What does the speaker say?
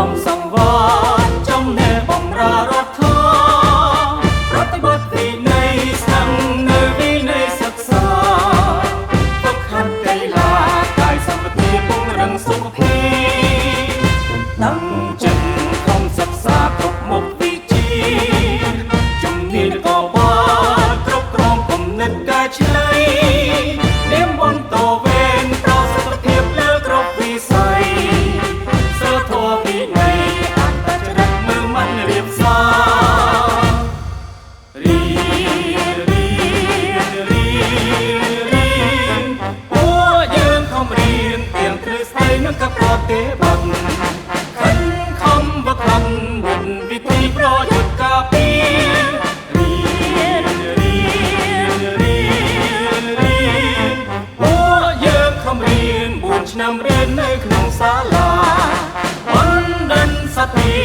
ំសង្វារចំនេបំរារដ្ឋាប្រតិបត្តិវិន័យស្ដាំនៅវិន័យសិក្សាฝึกหัดកីឡាកាយសម្បទាពង្រឹងសុខភាពតាំងចិត្តខំសិក្សាគ្រប់មុខវិជ្ជាជំនាញក៏បានគ្រប់គ្រងគំនិតកែច្នៃនាមបន្តវេនប្រសិទ្ធភាពលើគ្រប់វិស័យសិលធម៌វិន័យអត្តចរិតមើលមិនរៀបសាររៀនពួកយើងខំរៀនទាំងទ្រឹស្ដីនិងក៏ប្រតិបត្តិខិនខំវឹកហាត់វិធីប្រយុទ្ធការពារពួកយើងខំរៀន4 ឆ្នាំរៀននៅក្នុងសាលាបណ្ឌិតសភា